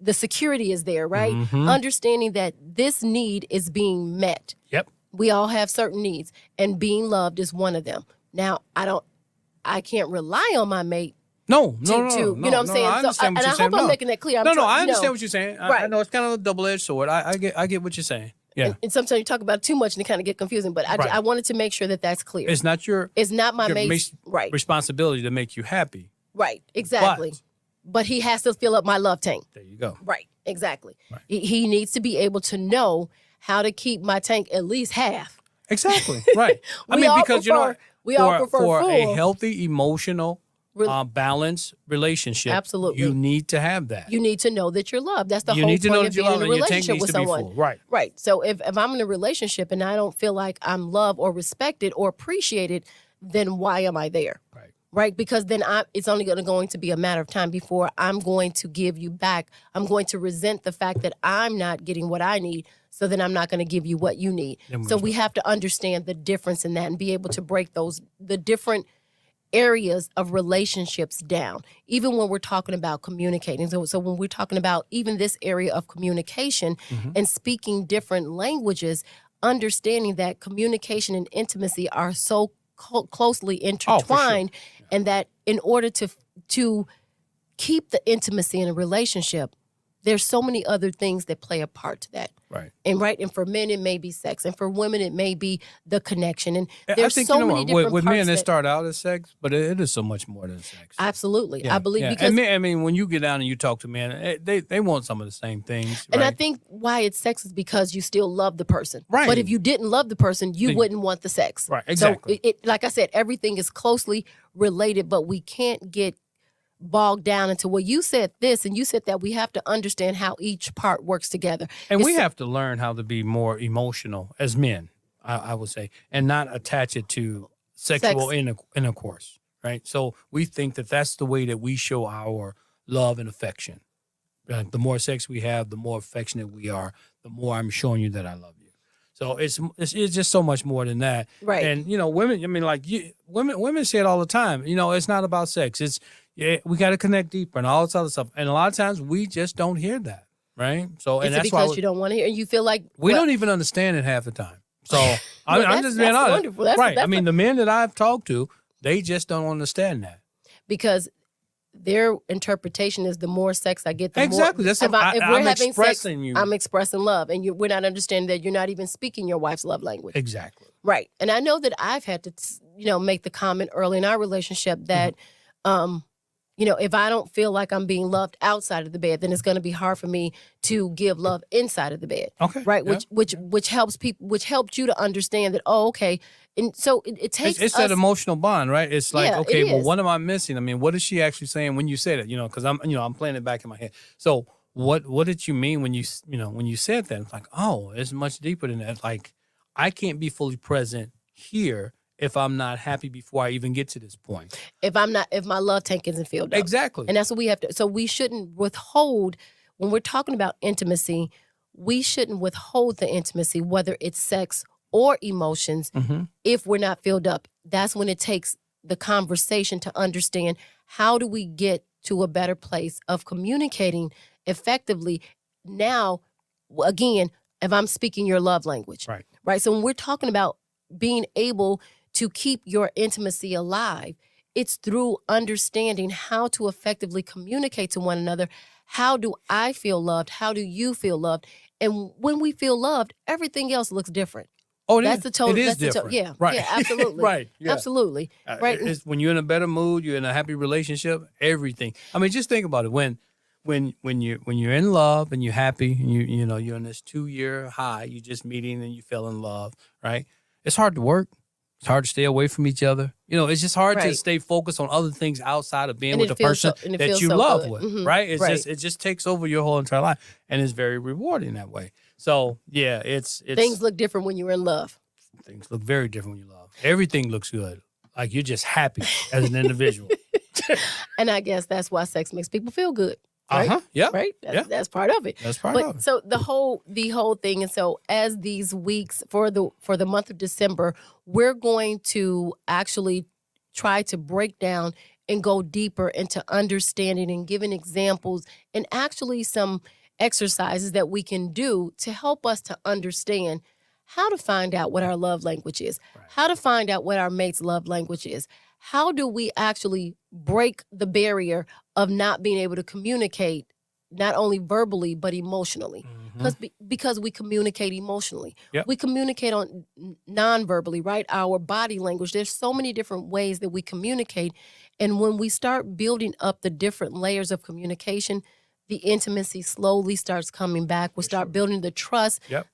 the security is there, right? Mm-hmm. Understanding that this need is being met. Yep. We all have certain needs, and being loved is one of them. Now, I can't rely on my mate No, to, you know what I'm saying? I understand what and you're I saying. hope I'm making that clear. I'm I trying- understand what you're saying. I Right. know it's kind of a double-edged sword. I get what you're saying. Yeah. And sometimes you talk about it too much and it kind of get confusing. But Right. I wanted to make sure that that's clear. It's not your It's not my your mate's right. responsibility to make you happy. Right. Exactly. But he has to fill up my love tank. There you go. Right. Exactly. Right. He needs to be able to know how to keep my tank at least half. Exactly. Right. I We mean, all because prefer for full. a healthy emotional balanced relationship, Absolutely. you need to have that. You need to know that you're loved. That's the You whole need to point know of that you're being in loved a and your tank relationship needs with to be someone. full. Right. Right. So if I'm in a relationship and I don't feel like I'm loved or respected or appreciated, then why am I there? Right. Right? Because then it's only going to be a matter of time before I'm going to give you back. I'm going to resent the fact that I'm not getting what I need. So then I'm not going to give you what you need. So we have to understand the difference in that and be able to break the different areas of relationships down, even when we're talking about communicating. So when we're talking about even this area of communication and speaking different languages, understanding that communication and intimacy are so closely intertwined, and that in order to keep the intimacy in a relationship, there's so many other things that play a part to that. Right. And for men it may be sex, and for women it may be the connection. And I there's think, so many what, different with parts men, that it start out as sex, but it is so much more than sex. absolutely, Yeah, I believe yeah. because And men, I mean, when you get down and you talk to men, they want some of the same things. and I right? think why it's sex is because you still love the person. Right. But if you didn't love the person, you Then- wouldn't want the sex. Right, exactly. So like I said, everything is closely related, but we can't get bogged down into, well, you said this and you said that. We have to understand how each part works together. And we It's- have to learn how to be more emotional as men, I would say, and not attach it to sexual intercourse, right? So we think that that's the way that we show our love and affection. The more sex we have, the more affectionate we are, the more I'm showing you that I love you. So it's just so much more than that. Right. And, women, I mean, like women say it all the time, it's not about sex. It's, we got to connect deeper and all this other stuff. And a lot of times we just don't hear that, right? So, and Is it that's because why you don't want to hear, and you feel like we don't even understand it half the time. So I'm that's- just being that's honest. wonderful. That's- Right. I that's mean, the men that I've talked to, they just don't understand that. because their interpretation is the more sex I get, the Exactly. more. That's if what we're I'm having expressing sex, you. I'm expressing love, and we're not understanding that you're not even speaking your wife's love language. Exactly. Right. And I know that I've had to, make the comment early in our relationship that, if I don't feel like I'm being loved outside of the bed, then it's going to be hard for me to give love inside of the bed. Okay. Right. Yeah. Which helps people, which helped you to understand that, oh, okay. And so it takes It's us, that emotional bond, right? It's like, Yeah, okay, it well, is. what am I missing? I mean, what is she actually saying when you said it? Because I'm playing it back in my head. So what did you mean when you said that? It's like, oh, it's much deeper than that. Like, I can't be fully present here if I'm not happy before I even get to this point. if my love tank isn't filled up. Exactly. And that's what we have to. So we shouldn't withhold, when we're talking about intimacy, we shouldn't withhold the intimacy, whether it's sex or emotions, if we're not filled up. That's when it takes the conversation to understand, how do we get to a better place of communicating effectively. Now, again, if I'm speaking your love language. Right. Right. So when we're talking about being able to keep your intimacy alive, it's through understanding how to effectively communicate to one another. How do I feel loved? How do you feel loved? And when we feel loved, everything else looks different. Oh, That's the total. It is that's different. Yeah. Right. Yeah. Absolutely. Right. Yeah. Absolutely. Right. It's when you're in a better mood, you're in a happy relationship, everything. I mean, just think about it. When you're in love and you're happy, and you're in this 2-year high, you're just meeting and you fell in love, right? It's hard to work. It's hard to stay away from each other. It's just hard to Right. stay focused on other things outside of being And with it the feels person so- and it that feels you so love good. with, Mhm. right? It's Right. it just takes over your whole entire life, and it's very rewarding that way. So yeah, it's Things look different when you're in love. things look very different when you love. Everything looks good. Like you're just happy as an individual. And I guess that's why sex makes people feel good. Right? Yeah. Right? That's part of it. That's part of But it. so the whole thing, and so as these weeks for the month of December, we're going to actually try to break down and go deeper into understanding and giving examples and actually some exercises that we can do to help us to understand how to find out what our love language is, how to find out what our mate's love language is. How do we actually break the barrier of not being able to communicate, not only verbally, but emotionally? Because we communicate emotionally. Yep. We communicate on non-verbally, right? Our body language. There's so many different ways that we communicate. And when we start building up the different layers of communication, the intimacy slowly starts coming back. We start building the trust, Yep.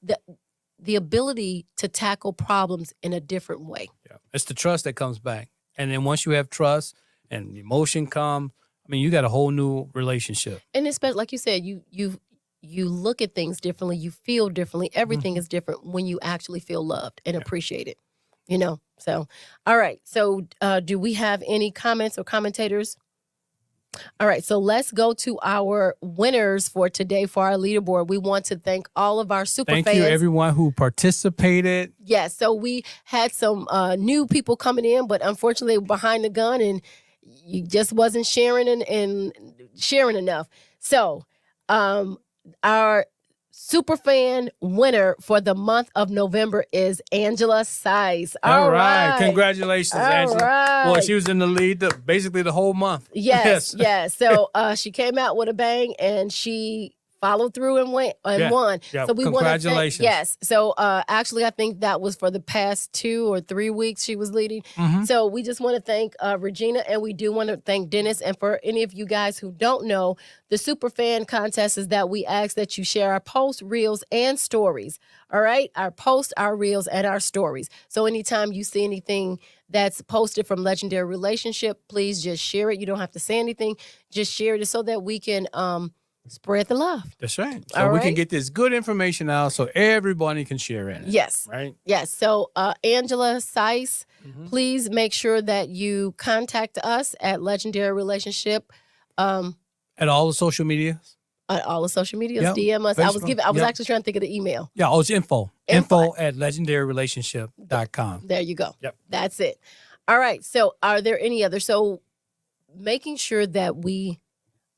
the ability to tackle problems in a different way. Yeah. It's the trust that comes back. And then once you have trust and emotion come. I mean, you got a whole new relationship. And especially, like you said, you look at things differently, you feel differently. Everything is different when you actually feel loved and appreciated, you know? So, all right. So do we have any comments or commentators? All right. So let's go to our winners for today for our leaderboard. We want to thank all of our super Thank fans. you, everyone who participated. Yes. So we had some new people coming in, but unfortunately behind the gun and you just wasn't sharing and sharing enough. So our super fan winner for the month of November is Angela Sice. All right. Congratulations, All Angela. right. Boy, she was in the lead basically the whole month. Yes. So she came out with a bang and she followed through and went and won. Yeah. So we want to Congratulations. yes. So actually, I think that was for the past 2 or 3 weeks she was leading. Mhm. So we just want to thank Regina, and we do want to thank Dennis. And for any of you guys who don't know, the super fan contest is that we ask that you share our posts, reels, and stories. All right, our posts, our reels, and our stories. So anytime you see anything that's posted from Legendary Relationship, please just share it. You don't have to say anything. Just share it so that we can spread the love. That's right. So All we can right. get this good information out so everybody can share in it. Yes. Right? Yes. So Angela Sice, please make sure that you contact us at Legendary Relationship. At all the social medias? On all the social medias, Yep. DM us. I was Facebook. actually trying to think of the email. Yeah, it's info. Info. Info at legendaryrelationship.com. There you go. Yep. That's it. All right. So are there any other? So making sure that we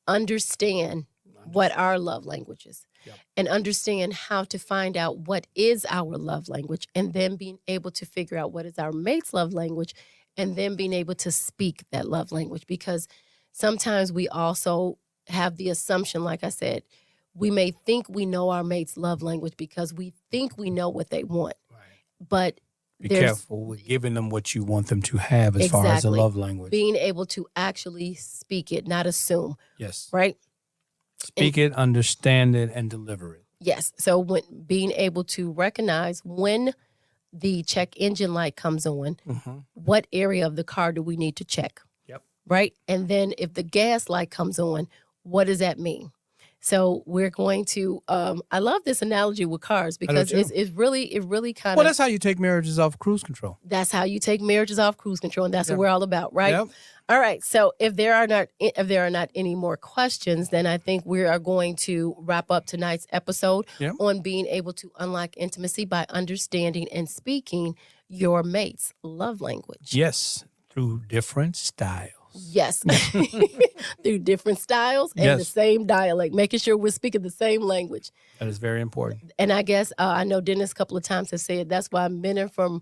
understand what our love language is Yep. and understand how to find out what is our love language, and then being able to figure out what is our mate's love language, and then being able to speak that love language. Because sometimes we also have the assumption, like I said, we may think we know our mate's love language because we think we know what they want. Right. But Be there's careful with giving them what you want them to have as far as a Exactly. love language. being able to actually speak it, not assume, Yes. right? Speak it, understand it, and deliver it. Yes. So when being able to recognize when the check engine light comes on, what area of the car do we need to check? Yep. Right? And then if the gas light comes on, what does that mean? So we're going to I love this analogy with cars because too. it really kind Well, of that's how you take marriages off cruise control. that's how you take marriages off cruise control, and that's Yep. what we're all about, right? Yep. All right. So if there are not any more questions, then I think we are going to wrap up tonight's episode Yep. on being able to unlock intimacy by understanding and speaking your mate's love language. Yes. Through different styles. Yes. Through different styles and the Yes. same dialect, making sure we're speaking the same language. That is very important. And I guess I know Dennis a couple of times has said that's why men are from,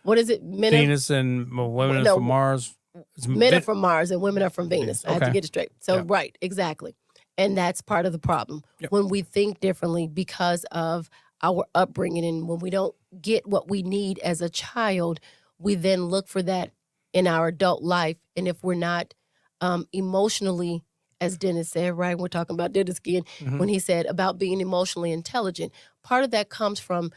what is it? Men are, Venus and women No. from Mars. It's men are from Mars and women are from Venus. I have to Okay. get it straight. So, Yeah. right, exactly. And that's part of the problem. Yep. When we think differently because of our upbringing, and when we don't get what we need as a child, we then look for that in our adult life. And if we're not emotionally, as Dennis said, right, we're talking about Dennis again, Mhm. when he said about being emotionally intelligent, part of that comes from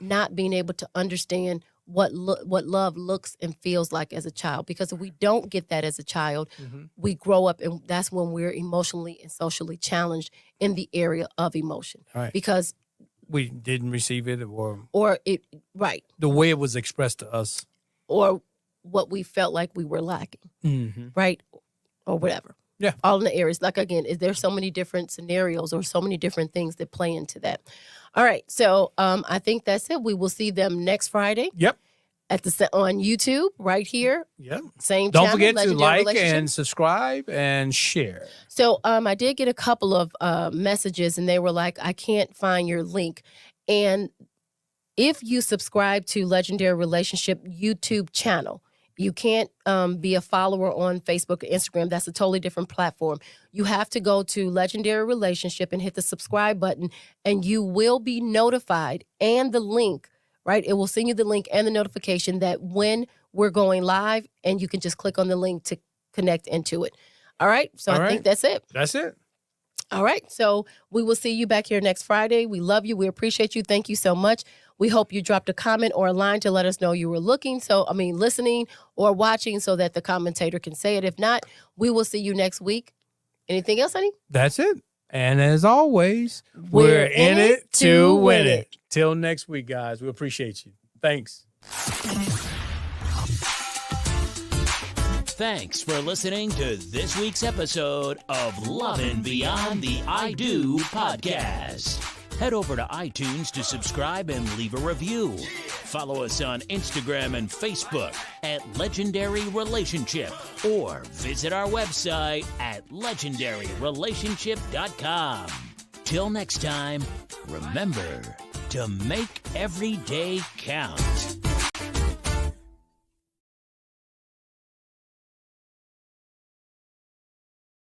not being able to understand what love looks and feels like as a child. Because if we don't get that as a child, Mhm. we grow up and that's when we're emotionally and socially challenged in the area of emotion. Right. Because We didn't receive it right, the way it was expressed to us. or what we felt like we were lacking, Mm-hmm. right? Or whatever. Yeah. All in the areas. Like again, there's so many different scenarios or so many different things that play into that. All right. So I think that's it. We will see them next Friday Yep. on YouTube right here. Yep. Same Don't channel, forget to Legendary like Relationship. and subscribe and share. So I did get a couple of messages and they were like, I can't find your link. And if you subscribe to Legendary Relationship YouTube channel, you can't be a follower on Facebook or Instagram. That's a totally different platform. You have to go to Legendary Relationship and hit the subscribe button, and you will be notified, and the link, right? It will send you the link and the notification that when we're going live, and you can just click on the link to connect into it. All right. So All I right. think that's it. That's it. All right. So we will see you back here next Friday. We love you. We appreciate you. Thank you so much. We hope you dropped a comment or a line to let us know you were listening or watching so that the commentator can say it. If not, we will see you next week. Anything else, honey? That's it. And as always, we're in it to win it. Till next week, guys. We appreciate you. Thanks. Thanks for listening to this week's episode of Lovin' Beyond the I Do podcast. Head over to iTunes to subscribe and leave a review. Follow us on Instagram and Facebook at Legendary Relationship or visit our website at legendaryrelationship.com. Till next time, remember to make every day count.